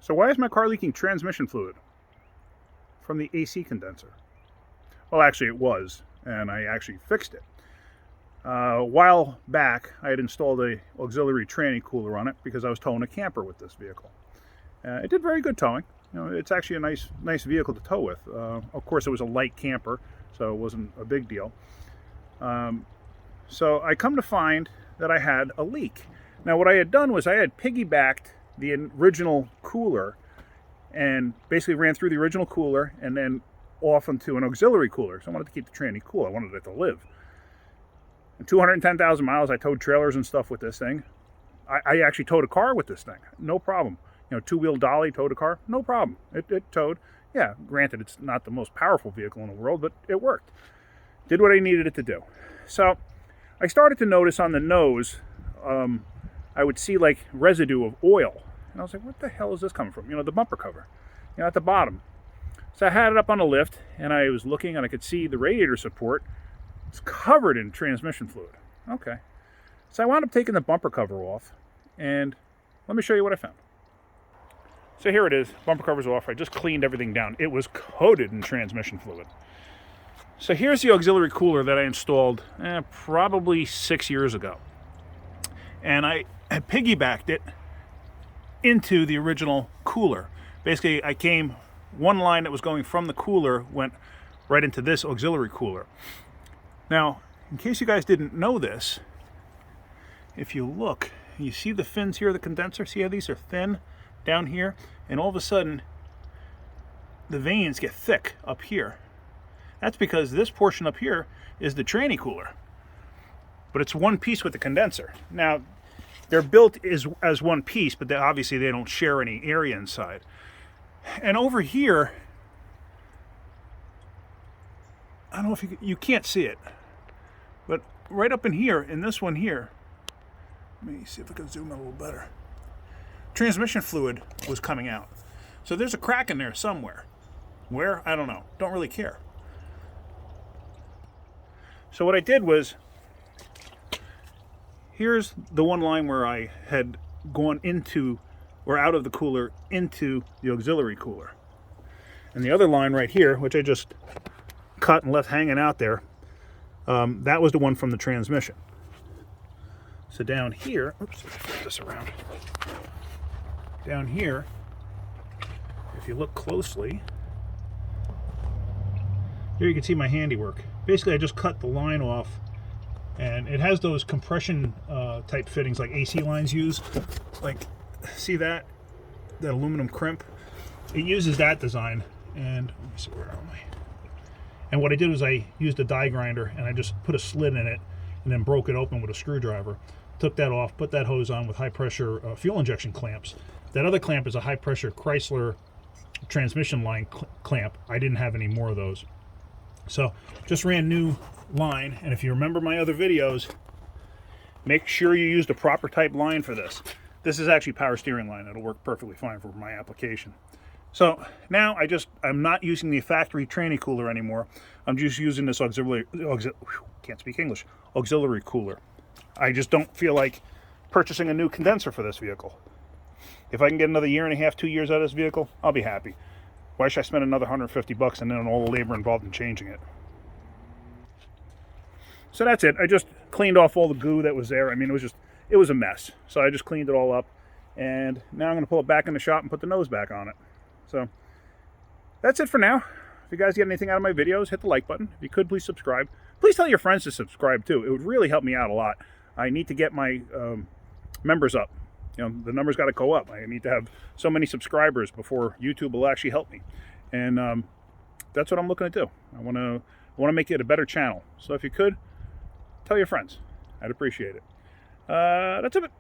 So why is my car leaking transmission fluid? From the AC condenser. Well, actually it was, and I actually fixed it. A while back, I had installed a auxiliary tranny cooler on it because I was towing a camper with this vehicle. It did very good towing. You know, it's actually a nice vehicle to tow with. Of course, it was a light camper, so it wasn't a big deal. So I come to find that I had a leak. Now, what I had done was I had piggybacked the original cooler and basically ran through the original cooler and then off into an auxiliary cooler. So I wanted to keep the tranny cool. I wanted it to live. And 210,000 miles, I towed trailers and stuff with this thing. I actually towed a car with this thing. No problem. You know, two-wheel dolly, towed a car. No problem. It towed. Yeah, granted, it's not the most powerful vehicle in the world, but it worked. Did what I needed it to do. So I started to notice on the nose, I would see like residue of oil. And I was like, what the hell is this coming from? You know, the bumper cover, you know, at the bottom. So I had it up on a lift, and I was looking, and I could see the radiator support. It's covered in transmission fluid. Okay. So I wound up taking the bumper cover off, and let me show you what I found. So here it is. Bumper cover's off. I just cleaned everything down. It was coated in transmission fluid. So here's the auxiliary cooler that I installed probably 6 years ago. And I had piggybacked it into the original cooler. Basically, I came, one line that was going from the cooler went right into this auxiliary cooler. Now, in case you guys didn't know this, if you look, you see the fins here of the condenser? See how these are thin down here? And all of a sudden, the veins get thick up here. That's because this portion up here is the tranny cooler. But it's one piece with the condenser. Now, they're built as one piece, but obviously they don't share any area inside. And over here, I don't know if you can't see it, but right up in here, in this one here, let me see if I can zoom in a little better. Transmission fluid was coming out. So there's a crack in there somewhere. Where? I don't know. Don't really care. So what I did was, here's the one line where I had gone into or out of the cooler into the auxiliary cooler. And the other line right here, which I just cut and left hanging out there, that was the one from the transmission. So down here, oops, let me flip this around. Down here, if you look closely, here you can see my handiwork. Basically, I just cut the line off, and it has those compression type fittings like AC lines use. Like, see that aluminum crimp? It uses that design. And let me see, where am I? And what I did was I used a die grinder, and I just put a slit in it, and then broke it open with a screwdriver. Took that off, put that hose on with high pressure fuel injection clamps. That other clamp is a high pressure Chrysler transmission line clamp. I didn't have any more of those. So just ran new line, and if you remember my other videos, make sure you use the proper type line for this. This is actually power steering line. It'll work perfectly fine for my application. So now I'm not using the factory tranny cooler anymore. I'm just using this auxiliary cooler. I just don't feel like purchasing a new condenser for this vehicle. If I can get another 1.5 years, 2 years out of this vehicle, I'll be happy. Why should I spend another $150 and then all the labor involved in changing it? So that's it. I just cleaned off all the goo that was there. I mean, it was a mess. So I just cleaned it all up. And now I'm going to pull it back in the shop and put the nose back on it. So that's it for now. If you guys get anything out of my videos, hit the like button. If you could, please subscribe. Please tell your friends to subscribe too. It would really help me out a lot. I need to get my members up. You know, the numbers got to go up. I need to have so many subscribers before YouTube will actually help me. And that's what I'm looking to do. I want to make it a better channel. So if you could, tell your friends. I'd appreciate it. That's it.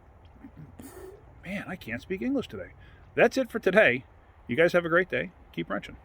Man, I can't speak English today. That's it for today. You guys have a great day. Keep wrenching.